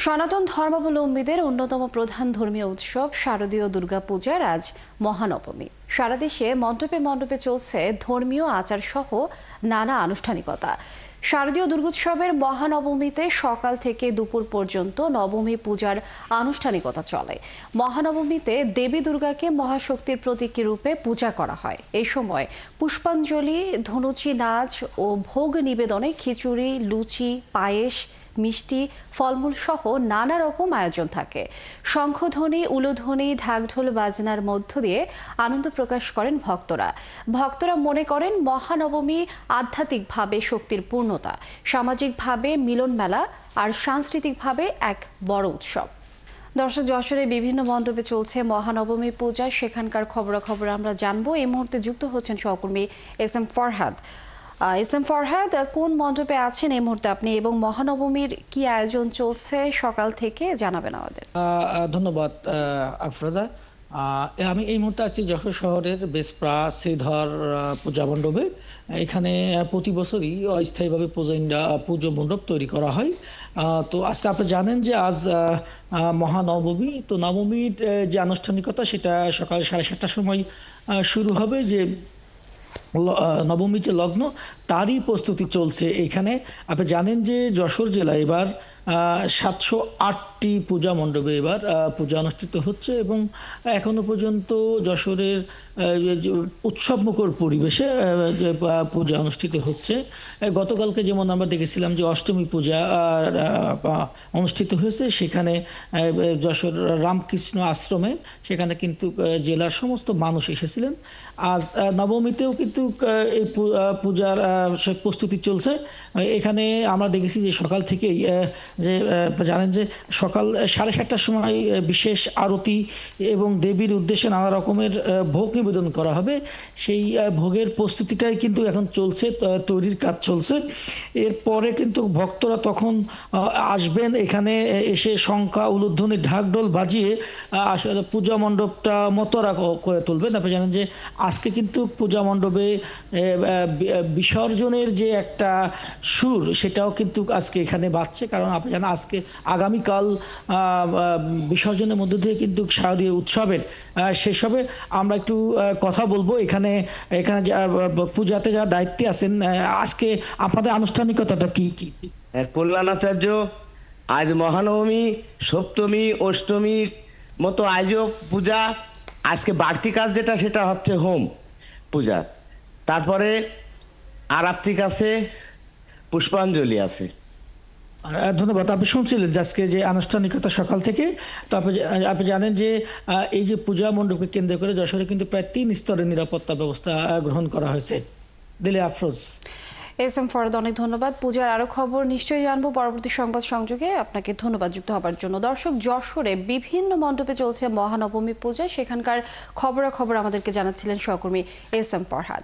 সনাতন ধর্মাবলম্বীদের অন্যতম প্রধান ধর্মীয় উৎসব শারদীয় দুর্গাপূজার আজ মহানবমী। সারা দেশে মণ্ডপে মণ্ডপে চলছে ধর্মীয় আচার সহ নানা আনুষ্ঠানিকতা। শারদীয় দুর্গোৎসবের মহানবমীতে সকাল থেকে দুপুর পর্যন্ত নবমী পূজার আনুষ্ঠানিকতা চলে। মহানবমীতে দেবী দুর্গাকে মহাশক্তির প্রতীকী রূপে পূজা করা হয়। এই সময় পুষ্পাঞ্জলি, ধনুচি নাচ ও ভোগ নিবেদনে খিচুড়ি, লুচি, পায়েস, মিষ্টি, ফলমূল সহ নানা রকম আয়োজন থাকে। শঙ্খধ্বনি, উলুধ্বনি, ঢাকঢোল বাজনার মধ্য দিয়ে আনন্দ প্রকাশ করেন ভক্তরা মনে করেন মহানবমী আধ্যাত্মিকভাবে শক্তির পূর্ণতা, সামাজিকভাবে মিলন মেলা আর সাংস্কৃতিকভাবে এক বড় উৎসব। দর্শক, যশোরে বিভিন্ন মণ্ডপে চলছে মহানবমী পূজা। সেখানকার খবরাখবর আমরা জানবো। এই মুহূর্তে যুক্ত হচ্ছেন সহকর্মী এস.এম. ফরহাদ। এস.এম. ফরহাদ, কোন মণ্ডপে আছেন এই মুহূর্তে আপনি, এবং মহানবমীর কি আয়োজন চলছে সকাল থেকে জানাবেন আমাদের। ধন্যবাদ আফরোজা। আমি এই মুহূর্তে আছি যশোর শহরের বেসপ্রা শ্রীধর পূজা মণ্ডপে। এখানে প্রতি বছরই অস্থায়ীভাবে পুজো মণ্ডপ তৈরি করা হয়। তো আজকে আপনি জানেন যে আজ মহানবমী। তো নবমীর যে আনুষ্ঠানিকতা সেটা সকাল 7:30টার সময় শুরু হবে। যে নবমী যে লগ্ন, তারই প্রস্তুতি চলছে এখানে। আপনি জানেন যে যশোর জেলা এবার 708টি পূজা মণ্ডপে এবার পূজা অনুষ্ঠিত হচ্ছে, এবং এখনো পর্যন্ত যশোরের উৎসবমুখর পরিবেশে পূজা অনুষ্ঠিত হচ্ছে। গতকালকে যেমন আমরা দেখেছিলাম যে অষ্টমী পূজা অনুষ্ঠিত হয়েছে, সেখানে যশোর রামকৃষ্ণ আশ্রমে, সেখানে কিন্তু জেলার সমস্ত মানুষ এসেছিলেন। আজ নবমীতেও কিন্তু এই পূজার প্রস্তুতি চলছে। এখানে আমরা দেখেছি যে সকাল থেকেই যে জানেন যে সকাল 7:30টার সময় বিশেষ আরতি এবং দেবীর উদ্দেশ্যে নানা রকমের ভোগ নিবেদন করা হবে। সেই ভোগের প্রস্তুতিটাই কিন্তু এখন চলছে, তৈরির কাজ চলছে। এরপরে কিন্তু ভক্তরা তখন আসবেন, এখানে এসে শঙ্খা, উলুধ্বনি, ঢাকঢোল বাজিয়ে আসলে পূজা মণ্ডপটা মতরা করে তুলবেন। আপনি জানেন যে আজকে কিন্তু পূজা মণ্ডপে বিসর্জনের যে একটা সুর, সেটাও কিন্তু আজকে এখানে বাজছে। কারণ আপনি জানেন আজকে আগামীকাল বিসর্জনের মধ্যে দিয়ে কিন্তু শারদীয় উৎসবের শেষ হবে। আমরা একটু কথা বলবো এখানে পূজাতে যারা দায়িত্বে আছেন। আজকে আপনাদের আনুষ্ঠানিকতাটা কি কি? কল্যাণাচার্য, আজ মহানবমী, সপ্তমী, অষ্টমীর মতো আজও পূজা। আজকে বাড়তি কাজ যেটা, সেটা হচ্ছে হোম পূজা। তারপরে আরাত্রিক আছে, পুষ্পাঞ্জলি আছে। ধন্যবাদ। আপনি শুনছিলেন যে আজকে যে আনুষ্ঠানিকতা সকাল থেকে। তো আপনি জানেন যে এই যে পূজা মণ্ডপকে কেন্দ্র করে যশোরে কিন্তু প্রায় 3 স্তরের নিরাপত্তা ব্যবস্থা গ্রহণ করা হয়েছে। দিলে আফরোজ। এস.এম. ফরহাদ, অনেক ধন্যবাদ। পূজার আরো খবর নিশ্চয়ই জানবো পরবর্তী সংবাদ সংযোগে। আপনাকে ধন্যবাদ যুক্ত হবার জন্য। দর্শক, যশোরে বিভিন্ন মণ্ডপে চলছে মহানবমী পূজা। সেখানকার খবরাখবর আমাদেরকে জানাচ্ছিলেন সহকর্মী এস.এম. ফরহাদ।